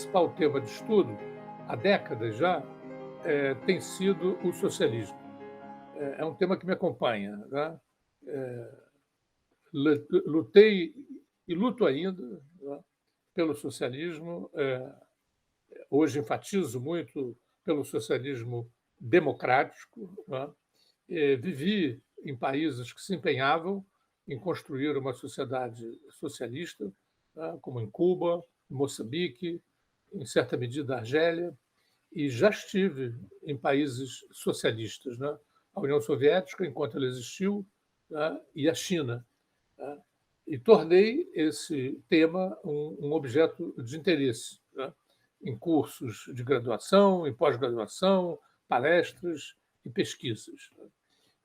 principal tema de estudo, há décadas já, tem sido o socialismo. É um tema que me acompanha, né? Lutei e luto ainda, né, pelo socialismo. Hoje enfatizo muito pelo socialismo democrático, né? Vivi em países que se empenhavam em construir uma sociedade socialista, né, como em Cuba, em Moçambique, em certa medida Argélia, e já estive em países socialistas, né? A União Soviética, enquanto ela existiu, né, e a China, né? E tornei esse tema um objeto de interesse, né, em cursos de graduação, em pós-graduação, palestras e pesquisas.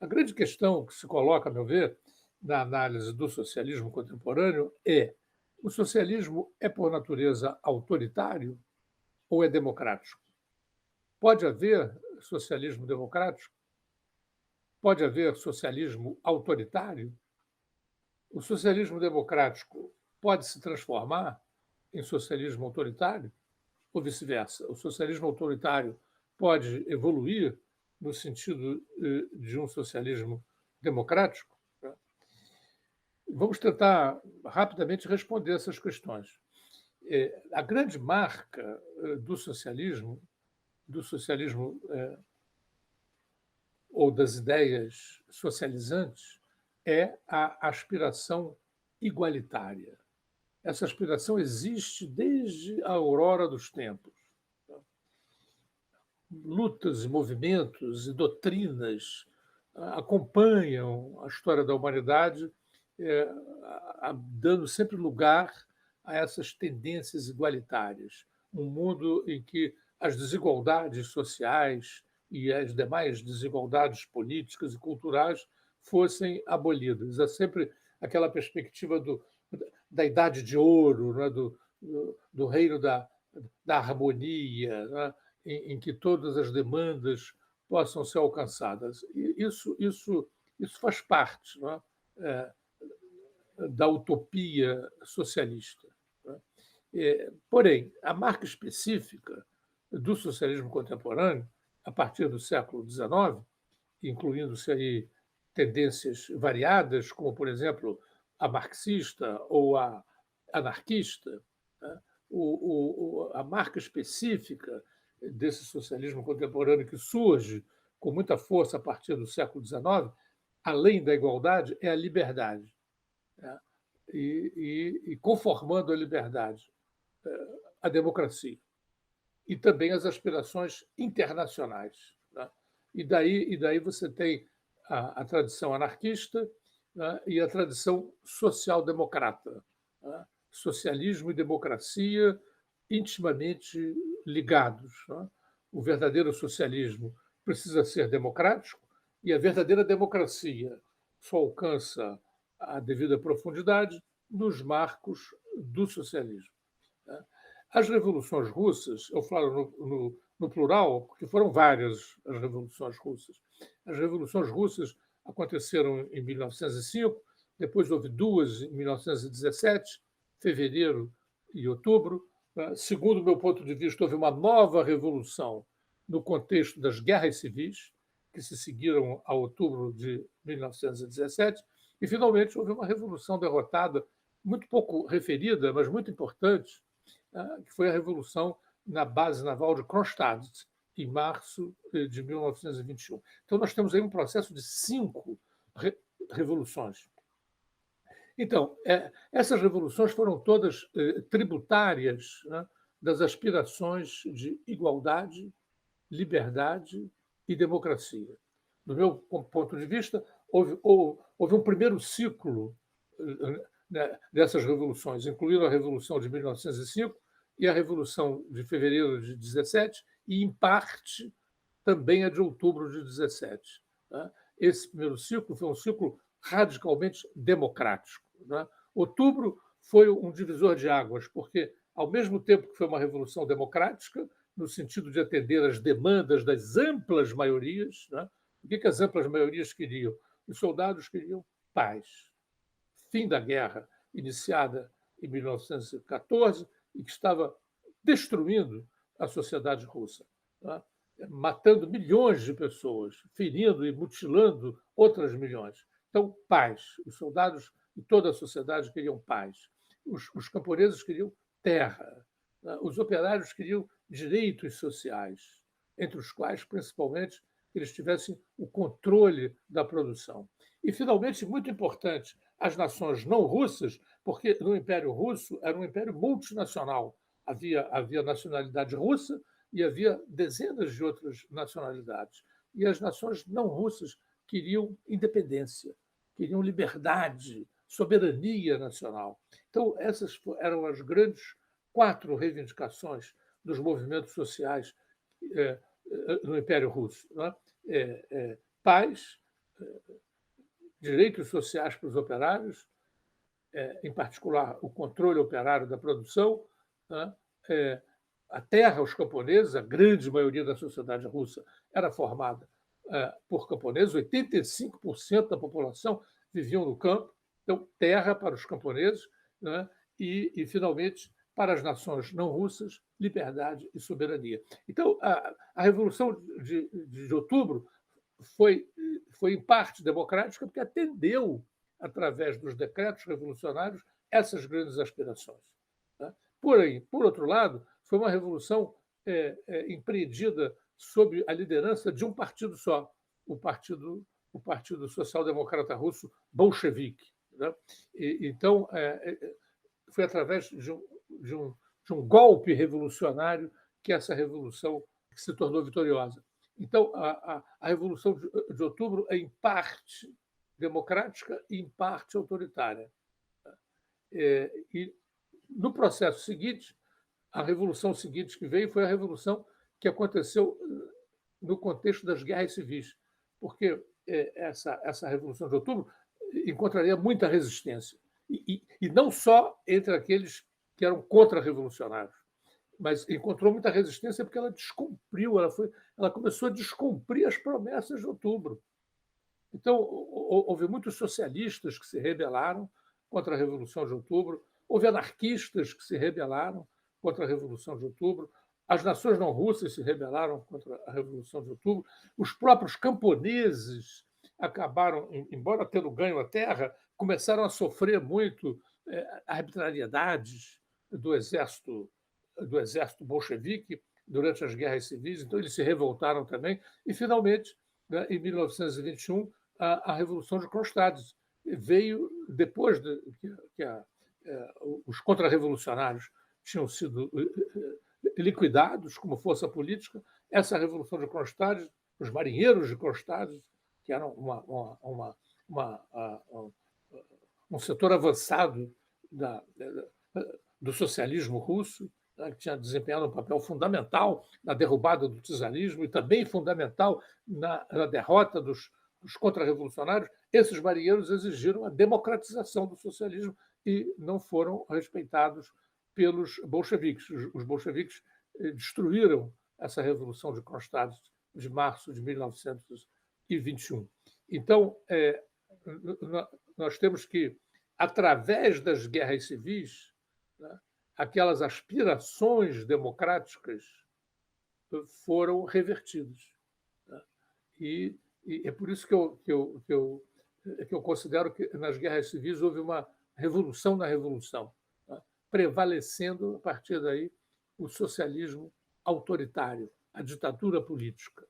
A grande questão que se coloca, a meu ver, na análise do socialismo contemporâneo é: o socialismo é, por natureza, autoritário ou é democrático? Pode haver socialismo democrático? Pode haver socialismo autoritário? O socialismo democrático pode se transformar em socialismo autoritário? Ou vice-versa? O socialismo autoritário pode evoluir no sentido de um socialismo democrático? Vamos tentar rapidamente responder essas questões. A grande marca do socialismo ou das ideias socializantes, é a aspiração igualitária. Essa aspiração existe desde a aurora dos tempos. Lutas e movimentos e doutrinas acompanham a história da humanidade, dando sempre lugar a essas tendências igualitárias. Um mundo em que as desigualdades sociais e as demais desigualdades políticas e culturais fossem abolidas. É sempre aquela perspectiva da Idade de Ouro, né? do reino da harmonia, né? em que todas as demandas possam ser alcançadas. E isso faz parte, não é? Da utopia socialista, né? Porém, a marca específica do socialismo contemporâneo, a partir do século XIX, incluindo-se aí tendências variadas, como, por exemplo, a marxista ou a anarquista, né? A marca específica desse socialismo contemporâneo que surge com muita força a partir do século XIX, além da igualdade, é a liberdade, né? E conformando a liberdade, a democracia e também as aspirações internacionais, né? E daí você tem a tradição anarquista, né, e a tradição social-democrata, né? Socialismo e democracia intimamente ligados, né? O verdadeiro socialismo precisa ser democrático e a verdadeira democracia só alcança a devida profundidade nos marcos do socialismo, né? As revoluções russas, eu falo no plural, porque foram várias as revoluções russas. As revoluções russas aconteceram em 1905, depois houve duas em 1917, fevereiro e outubro. Segundo o meu ponto de vista, houve uma nova revolução no contexto das guerras civis, que se seguiram a outubro de 1917, e finalmente houve uma revolução derrotada, muito pouco referida, mas muito importante, que foi a revolução na base naval de Kronstadt, em março de 1921. Então, nós temos aí um processo de 5 revoluções. Então, essas revoluções foram todas tributárias, né, das aspirações de igualdade, liberdade e democracia. Do meu ponto de vista, houve um primeiro ciclo, né, dessas revoluções, incluindo a Revolução de 1905 e a Revolução de Fevereiro de 17, e, em parte, também a de outubro de 17. Né? Esse primeiro ciclo foi um ciclo radicalmente democrático. Né? Outubro foi um divisor de águas, porque, ao mesmo tempo que foi uma revolução democrática, no sentido de atender às demandas das amplas maiorias, né? O que as amplas maiorias queriam? Os soldados queriam paz, fim da guerra iniciada em 1914 e que estava destruindo a sociedade russa, né? Matando milhões de pessoas, ferindo e mutilando outras milhões. Então, paz. Os soldados e toda a sociedade queriam paz. Os camponeses queriam terra. Né? Os operários queriam direitos sociais, entre os quais, principalmente, eles tivessem o controle da produção. E, finalmente, muito importante, as nações não russas, porque no Império Russo era um império multinacional. Havia nacionalidade russa e havia dezenas de outras nacionalidades. E as nações não russas queriam independência, queriam liberdade, soberania nacional. Então, essas eram as grandes 4 reivindicações dos movimentos sociais no Império Russo. Né? Paz, direitos sociais para os operários, em particular o controle operário da produção, né? A terra, os camponeses, a grande maioria da sociedade russa era formada por camponeses, 85% da população viviam no campo, então terra para os camponeses, né? Finalmente, para as nações não russas, liberdade e soberania. Então, a Revolução de Outubro foi, em parte, democrática, porque atendeu, através dos decretos revolucionários, essas grandes aspirações. Né? Porém, por outro lado, foi uma revolução empreendida sob a liderança de um partido só, o Partido Social Democrata Russo bolchevique. Né? Então, foi através de um golpe revolucionário que essa revolução se tornou vitoriosa. Então, a Revolução de Outubro é, em parte, democrática e, em parte, autoritária. E, no processo seguinte, a revolução seguinte que veio foi a revolução que aconteceu no contexto das guerras civis, porque essa Revolução de Outubro encontraria muita resistência, e não só entre aqueles que eram contra-revolucionários, mas encontrou muita resistência porque ela descumpriu, ela começou a descumprir as promessas de Outubro. Então, houve muitos socialistas que se rebelaram contra a Revolução de Outubro, houve anarquistas que se rebelaram contra a Revolução de Outubro, as nações não russas se rebelaram contra a Revolução de Outubro, os próprios camponeses acabaram, embora tendo ganho a terra, começaram a sofrer muito arbitrariedades do exército bolchevique durante as guerras civis, então eles se revoltaram também, e, finalmente, né, em 1921, a Revolução de Kronstadt veio depois que os contra-revolucionários tinham sido liquidados como força política. Essa Revolução de Kronstadt, os marinheiros de Kronstadt, que eram um setor avançado do socialismo russo, né, que tinha desempenhado um papel fundamental na derrubada do czarismo e também fundamental na derrota dos contra-revolucionários. Esses marinheiros exigiram a democratização do socialismo e não foram respeitados pelos bolcheviques. Os bolcheviques destruíram essa Revolução de Kronstadt de março de 1921. Então, nós temos que, através das guerras civis, né, aquelas aspirações democráticas foram revertidas. Né? E é por isso que eu considero que nas guerras civis houve uma revolução na revolução, né? Prevalecendo, a partir daí, o socialismo autoritário, a ditadura política,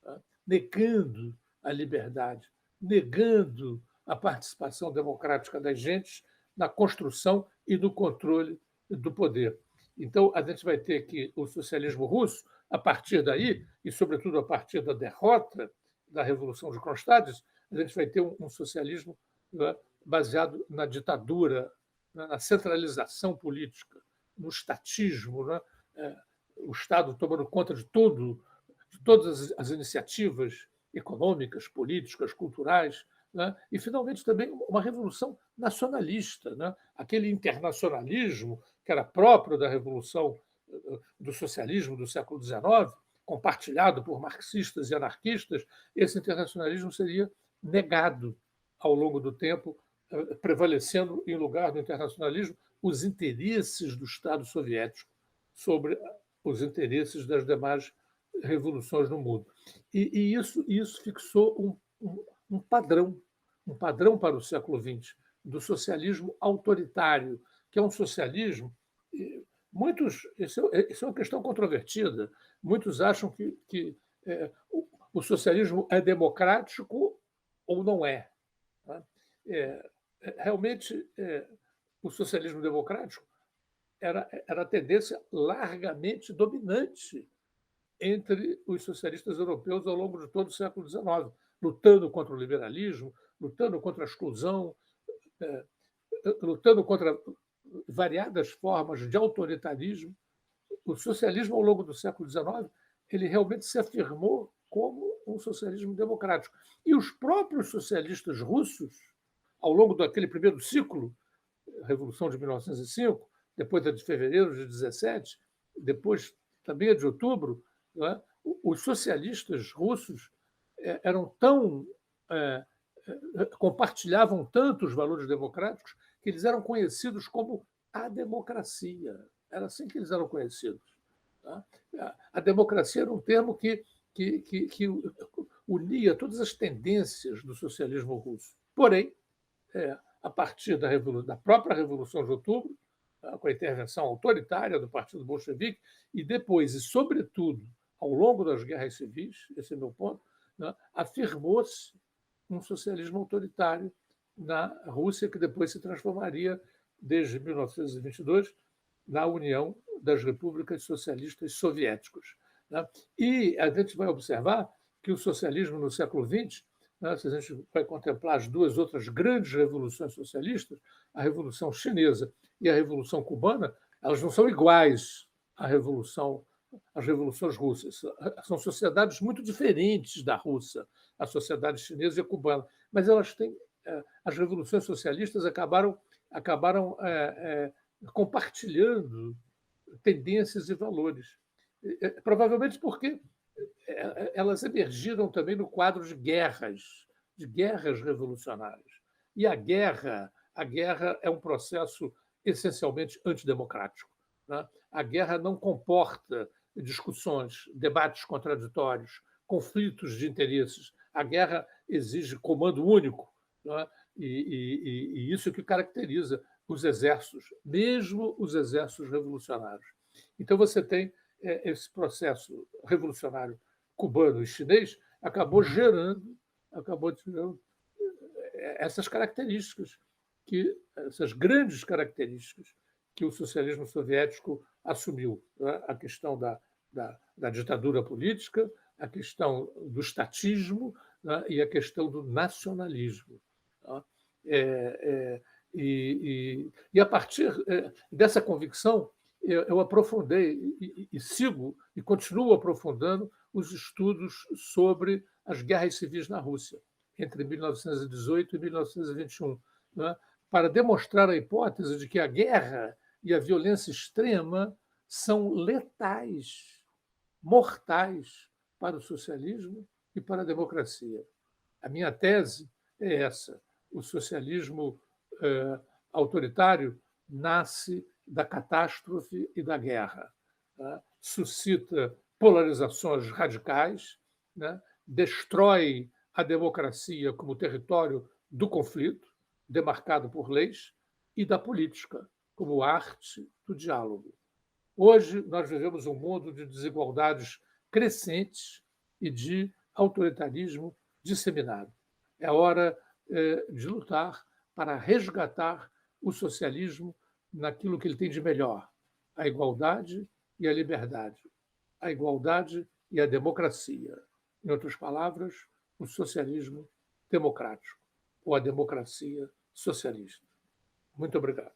né? Negando a liberdade, negando a participação democrática das gentes na construção e no controle do poder. Então, a gente vai ter que o socialismo russo, a partir daí, e sobretudo a partir da derrota da Revolução de Kronstadt, a gente vai ter um socialismo, né, baseado na ditadura, né, na centralização política, no estatismo, né, o Estado tomando conta de todas as iniciativas econômicas, políticas, culturais, né? E, finalmente, também uma revolução nacionalista, né? Aquele internacionalismo que era próprio da revolução do socialismo do século XIX, compartilhado por marxistas e anarquistas. Esse internacionalismo seria negado ao longo do tempo, prevalecendo, em lugar do internacionalismo, os interesses do Estado soviético. sobre os interesses das demais revoluções no mundo. Isso fixou um padrão para o século XX, do socialismo autoritário, que é um socialismo. Isso é uma questão controvertida. Muitos acham que o socialismo é democrático ou não é. Tá? Realmente, o socialismo democrático era a tendência largamente dominante entre os socialistas europeus ao longo de todo o século XIX, lutando contra o liberalismo, lutando contra a exclusão, lutando contra variadas formas de autoritarismo. O socialismo, ao longo do século XIX, ele realmente se afirmou como um socialismo democrático. E os próprios socialistas russos, ao longo daquele primeiro ciclo, a Revolução de 1905, depois a de fevereiro de 17, depois também a de outubro, né, os socialistas russos eram tão compartilhavam tanto os valores democráticos que eles eram conhecidos como a democracia. Era assim que eles eram conhecidos. Tá? A democracia era um termo que unia todas as tendências do socialismo russo. Porém, a partir da própria Revolução de Outubro, com a intervenção autoritária do Partido Bolchevique, e depois, e sobretudo, ao longo das guerras civis, esse é o meu ponto, né, afirmou-se um socialismo autoritário na Rússia, que depois se transformaria, desde 1922, na União das Repúblicas Socialistas Soviéticas. Né? E a gente vai observar que o socialismo no século XX, né, se a gente vai contemplar as duas outras grandes revoluções socialistas, a Revolução Chinesa e a Revolução Cubana, elas não são iguais às revoluções russas. São sociedades muito diferentes da Rússia, a sociedade chinesa e a cubana, mas elas têm. As revoluções socialistas acabaram compartilhando tendências e valores. Provavelmente porque elas emergiram também no quadro de guerras revolucionárias. E a guerra é um processo essencialmente antidemocrático. Né? A guerra não comporta discussões, debates contraditórios, conflitos de interesses. A guerra exige comando único, né? E isso é que caracteriza os exércitos, mesmo os exércitos revolucionários. Então, você tem esse processo revolucionário cubano e chinês acabou gerando essas características, essas grandes características que o socialismo soviético assumiu. Né? A questão da ditadura política, a questão do estatismo, né? E a questão do nacionalismo. Tá? E a partir dessa convicção, eu aprofundei e sigo e continuo aprofundando os estudos sobre as guerras civis na Rússia, entre 1918 e 1921, né, para demonstrar a hipótese de que a guerra e a violência extrema são letais, mortais para o socialismo e para a democracia. A minha tese é essa: o socialismo autoritário nasce da catástrofe e da guerra. Né? Suscita polarizações radicais, né? Destrói a democracia como território do conflito, demarcado por leis, e da política, como arte do diálogo. Hoje, nós vivemos um mundo de desigualdades crescentes e de autoritarismo disseminado. É hora de lutar para resgatar o socialismo naquilo que ele tem de melhor: a igualdade e a liberdade, a igualdade e a democracia. Em outras palavras, o socialismo democrático ou a democracia socialista. Muito obrigado.